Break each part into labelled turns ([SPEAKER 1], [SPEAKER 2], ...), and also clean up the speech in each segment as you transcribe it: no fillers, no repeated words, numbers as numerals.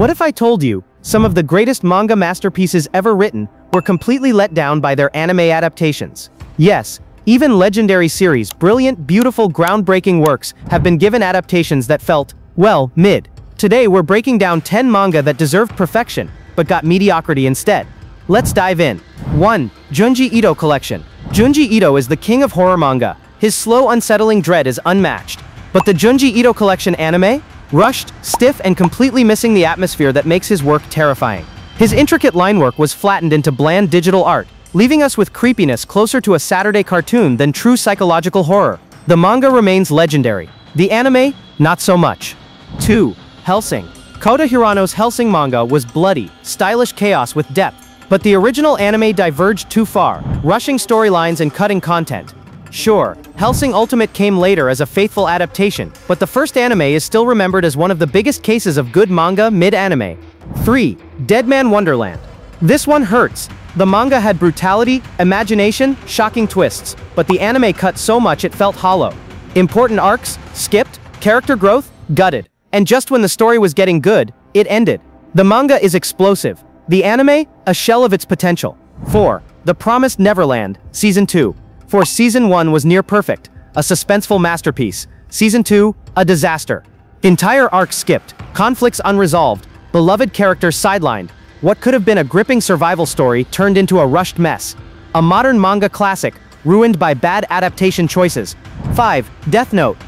[SPEAKER 1] What if I told you, some of the greatest manga masterpieces ever written were completely let down by their anime adaptations? Yes, even legendary series, brilliant, beautiful, groundbreaking works have been given adaptations that felt, well, mid. Today we're breaking down 10 manga that deserved perfection, but got mediocrity instead. Let's dive in. 1. Junji Ito Collection. Junji Ito is the king of horror manga. His slow, unsettling dread is unmatched. But the Junji Ito Collection anime? Rushed, stiff, and completely missing the atmosphere that makes his work terrifying. His intricate line work was flattened into bland digital art, leaving us with creepiness closer to a Saturday cartoon than true psychological horror. The manga remains legendary. The anime? Not so much. 2. Hellsing. Kouta Hirano's Hellsing manga was bloody, stylish chaos with depth, but the original anime diverged too far, rushing storylines and cutting content. Sure, Hellsing Ultimate came later as a faithful adaptation, but the first anime is still remembered as one of the biggest cases of good manga mid-anime. 3. Deadman Wonderland. This one hurts. The manga had brutality, imagination, shocking twists, but the anime cut so much it felt hollow. Important arcs, skipped, character growth, gutted. And just when the story was getting good, it ended. The manga is explosive. The anime, a shell of its potential. 4. The Promised Neverland, Season 2. For Season 1 was near perfect, a suspenseful masterpiece. Season 2, a disaster. Entire arcs skipped, conflicts unresolved, beloved characters sidelined. What could have been a gripping survival story turned into a rushed mess. A modern manga classic, ruined by bad adaptation choices. 5. Death Note.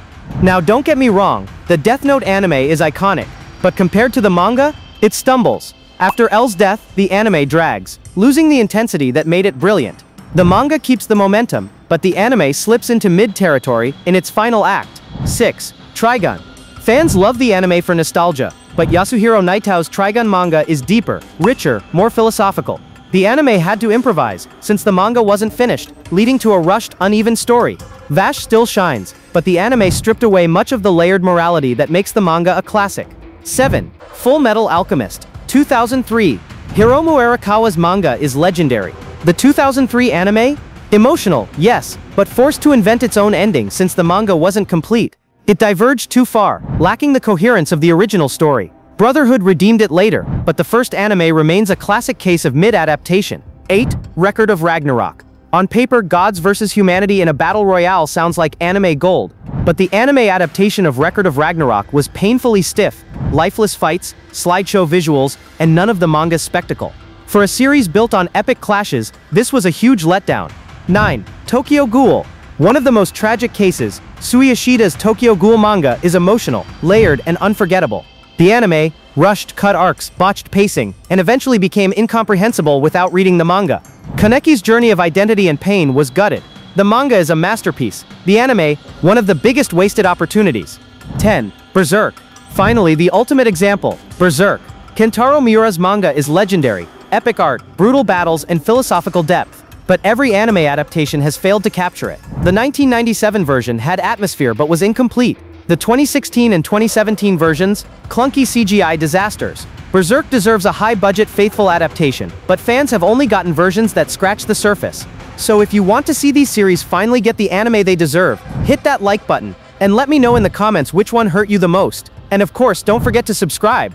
[SPEAKER 1] Now don't get me wrong, the Death Note anime is iconic, but compared to the manga, it stumbles. After L's death, the anime drags, losing the intensity that made it brilliant. The manga keeps the momentum, but the anime slips into mid-territory in its final act. 6. Trigun. Fans love the anime for nostalgia, but Yasuhiro Naito's Trigun manga is deeper, richer, more philosophical. The anime had to improvise, since the manga wasn't finished, leading to a rushed, uneven story. Vash still shines, but the anime stripped away much of the layered morality that makes the manga a classic. 7. Fullmetal Alchemist. 2003. Hiromu Arakawa's manga is legendary. The 2003 anime? Emotional, yes, but forced to invent its own ending since the manga wasn't complete. It diverged too far, lacking the coherence of the original story. Brotherhood redeemed it later, but the first anime remains a classic case of mid-adaptation. 8. Record of Ragnarok. On paper, gods versus humanity in a battle royale sounds like anime gold, but the anime adaptation of Record of Ragnarok was painfully stiff, lifeless fights, slideshow visuals, and none of the manga's spectacle. For a series built on epic clashes, this was a huge letdown. 9. Tokyo Ghoul. One of the most tragic cases, Suiyoshida's Tokyo Ghoul manga is emotional, layered, and unforgettable. The anime, rushed cut arcs, botched pacing, and eventually became incomprehensible without reading the manga. Kaneki's journey of identity and pain was gutted. The manga is a masterpiece. The anime, one of the biggest wasted opportunities. 10. Berserk. Finally, the ultimate example, Berserk. Kentaro Miura's manga is legendary. Epic art, brutal battles, and philosophical depth. But every anime adaptation has failed to capture it. The 1997 version had atmosphere but was incomplete. The 2016 and 2017 versions, clunky CGI disasters. Berserk deserves a high-budget, faithful adaptation, but fans have only gotten versions that scratch the surface. So if you want to see these series finally get the anime they deserve, hit that like button, and let me know in the comments which one hurt you the most. And of course, don't forget to subscribe.